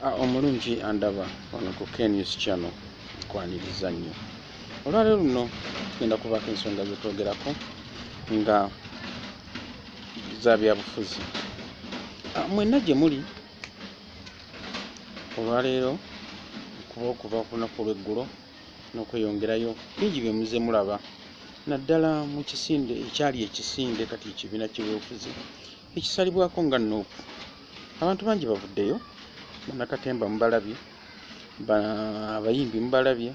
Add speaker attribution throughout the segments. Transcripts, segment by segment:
Speaker 1: Omulungi andaba wano ku K-News Channel nkwaniriza nnyo. Olwaleero luno tugenda kubaako ensonga ze twogerako nga za byabufuzi. Mwenna gye muli olwaleero okuva ku lunaku lw'eggulo n'okweyongerayo bingi bye muze mulaba naddala mu kisinde ekyali ekisinde kati ekibiina ky'ebyobufuzi ekisalibwako nga Nuupu. Abantu bangi bavuddeyo, bannakatemba mubalabye, abayimbi mubalabye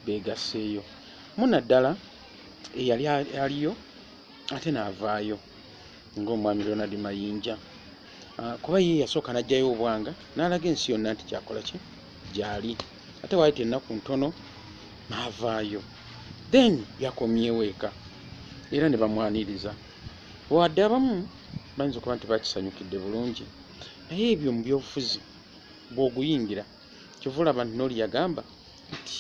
Speaker 1: beegasseeyo. Munaddala eyali aliyo ate n'avaayo ng'omwami Ronald Mayinja, kuba ye yasooka n'aggyayo obwanga n'alaga ensi yonna nti kyakola ki gy'ali, ate waayita ennaku ntono n'avaayo, then yakomyewo eka era ne bamwaniriza. Wadde abamu bayinza okuba nti bakisanyukidde bulungi, naye ebyo mu byobufuzi bw'oguyingira kyova olaba nti n'oli yagamba nti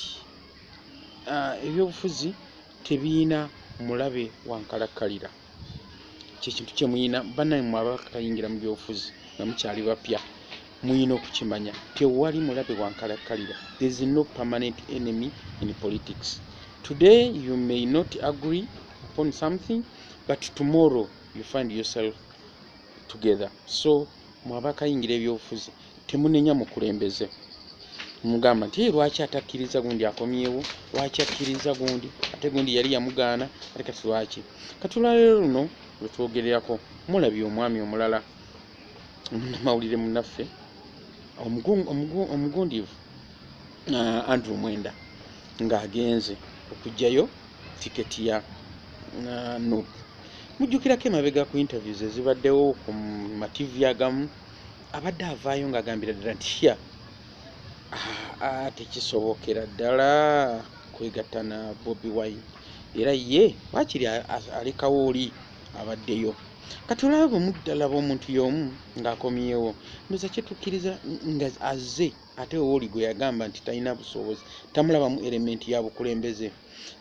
Speaker 1: ebyobufuzi tebiina mulabe wankalakkalira. Kyekintu kye muyina bannammwe abakayingira mu byobufuzi nga mukyali bapya muyina okukimanya, tewali mulabe wankalakkalira. There is no permanent enemy in politics. Today you may not agree upon something, but tomorrow you find yourself together. So mwabakayingira ebyobufuzi temunenya mukulembeze mugamba nti lwaki atakkiriza gundi akomyewo, lwaki akkiriza gundi ate gundi yali yamugaana, ate kati lwaki. Katulaleero luno lwe twogererako mulabye omwami omulala munnamawulire munnaffe omugundiivu Andrew Mwenda ng'agenze okuggyayo tiketi ya Nuupu. Mujjukirako emabega ku interviews ezibaddewo ku mativi agamu abadde avaayo ng'agambira ddala nti tekisobokera ddala kwegatta na Bobi Wine, era ye waakiri alekawo oli abaddeyo. Kati olaba bwe muddalaba omuntu y'omu ng'akomyewo, ndoza kyetukkiriza nga azze ate oli gwe yagamba nti talina busobozi, tamulabamu elementi ya bukulembeze,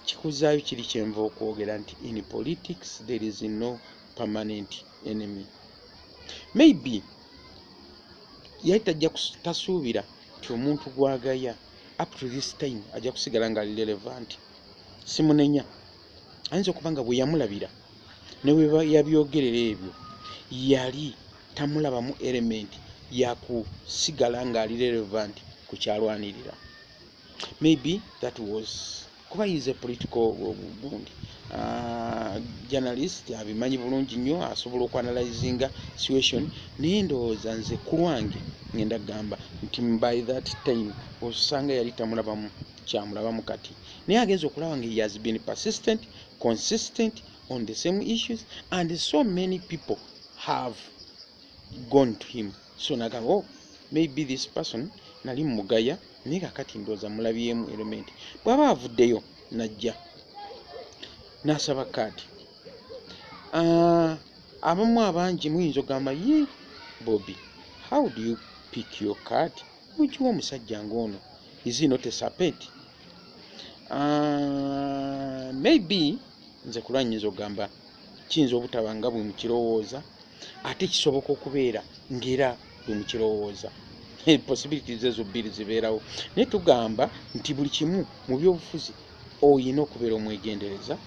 Speaker 1: kikuzaayo kiri kyenva okwogera nti in politics there is no permanent enemy. Maybe yali tajja tasuubira nti omuntu gwagaya up to this time ajja kusigala nga ali relevant. Simunenya, ayinza okuba nga bwe yamulabira ne bwe yabyogerera ebyo yali tamulabamu element ya kusigala nga ali relevant ku kyalwanirira. Maybe that was kuba he is a political journalist, abimanyi bulungi nnyo, asobola okuanalyzinga situation. Naye ndowooza nze ku lwange ngenda kugamba nti by that time osanga yali tamulabamu kyamulabamu kati, naye agenza okulaba nga he has been persistent, consistent on the same issues, and so many people have gone to him. So nagamba maybe this person nali mugaya naye kakati ndowooza mulabyemu element. Bw'aba avuddeyo najja n'asaba kaadi, abamu abangi muyinza okugamba ye Bobby, how do you pick your card? Mukiwa omusajja ng'ono, is he not a serpent? Maybe nze kulwa nnyinza okugamba kiyinza obutaba nga bwe mukirowooza, ate kisoboka okubeera ng'era bwe mukirowooza. Possibilities ezo bbiri zibeerawo, naye tugamba nti buli kimu mu byobufuzi oyina okubeera omwegendereza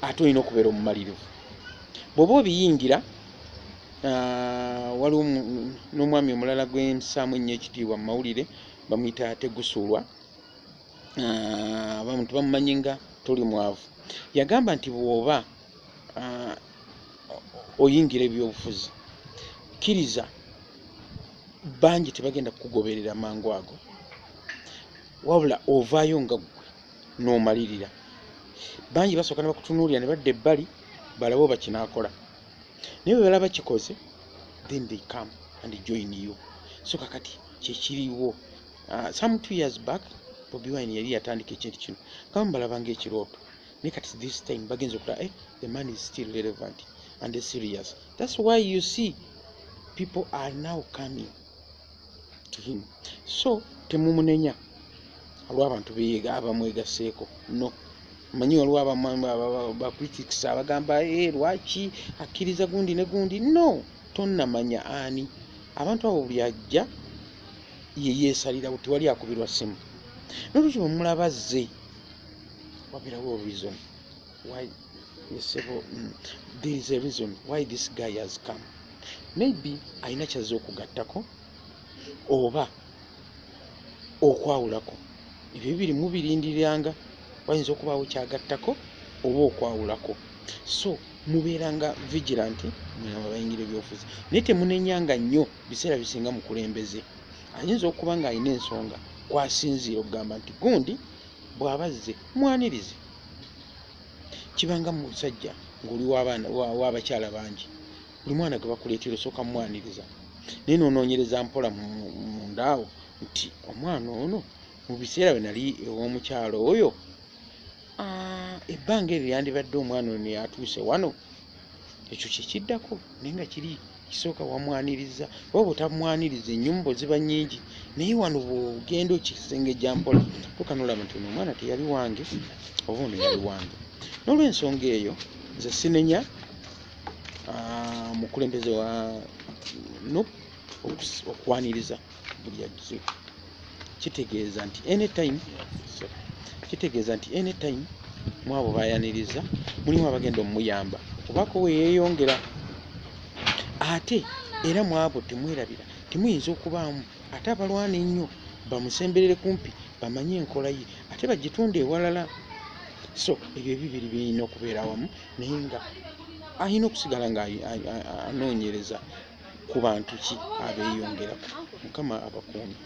Speaker 1: ate oyina okubeera omumalirivu. Bw'oba obiyingira, waliwo n'omwami omulala gwe nsaamu ennyo ekitiibwa mu mawulire bamuyita Tegusulwa, abantu bamumanyi nga Toli Mwavu, yagamba nti bw'oba oyingira ebyobufuzi kkiriza bangi tebagenda kukugoberera mangu ago, wabula ovaayo nga ggwe n'omalirira. Bangi basooka ne bakutunuulira ne badda ebbali balabe oba kinaakola, naye bwe balaba kikoze then they come and join you. So kakati kyekiriwo. Some 2 years back Bobi Wine yali yatandika ekintu kino nga balaba ng'ekirooto, naye kati this time bagenza okulaba the man is still relevant and serious. That's why you see people are now coming to him. So temumunenya olw'abantu abamwegaseeko, no. Manyi waliwo ba critics abagamba lwaki akkiriza gundi ne gundi. No, tonnamanya ani. Abantu abo buli ajja ye yeesalira buti wali akubirwa ssimu n'olwekyo bwe mulaba azze wabirawo reason why there is a reason why this guy has come. Maybe alina kyazze okugattako oba okwawulako. Ebyo bibiri mubirindiranga, wayinza okubaawo kyagattako oba okwawulako. So mubeeranga vigilant mwe abayingira ebyobufuzi, naye temunenyanga nnyo biseera bisinga mukulembeze. Ayinza okuba ng'alina ensonga kwasinziira okugamba nti gundi bw'abazze mwanirize. Kibanga musajja ng'oli w'abakyala bangi, buli mwana gwe bakuleetera osooka mwaniriza, naye n'onoonyereza mpola mundaawo nti omwana ono mu biseera bwe nali ew'omukyalo oyo ebbanga eryo yandibadde omwana ono yatuuse wano. Ekyo kyekiddako naye nga kiri kisooka wamwaniriza, oba butamwaniriza ennyumba ziba nnyingi, naye wano bw'ogenda okisengejja mpola tukanolaba nti ono omwana teyali wange oba ono yali wange. N'olw'ensonga eyo nze sinenya mukulembeze wa okwaniriza buli ajje. Kitegeeza nti anytime mwabo bayaniriza mulimu abagenda omuyamba okubaako we yeeyongera. Ate era mwabo temwerabira, temuyinza okubaamu ate abalwana ennyo bamusemberere kumpi bamanye enkola ye ate bagitunde ewalala. So ebyo bibiri birina okubeera wamu, naye nga alina okusigala ng'anoonyereza ku bantu ki abeeyongerako. Mukama abakuumi.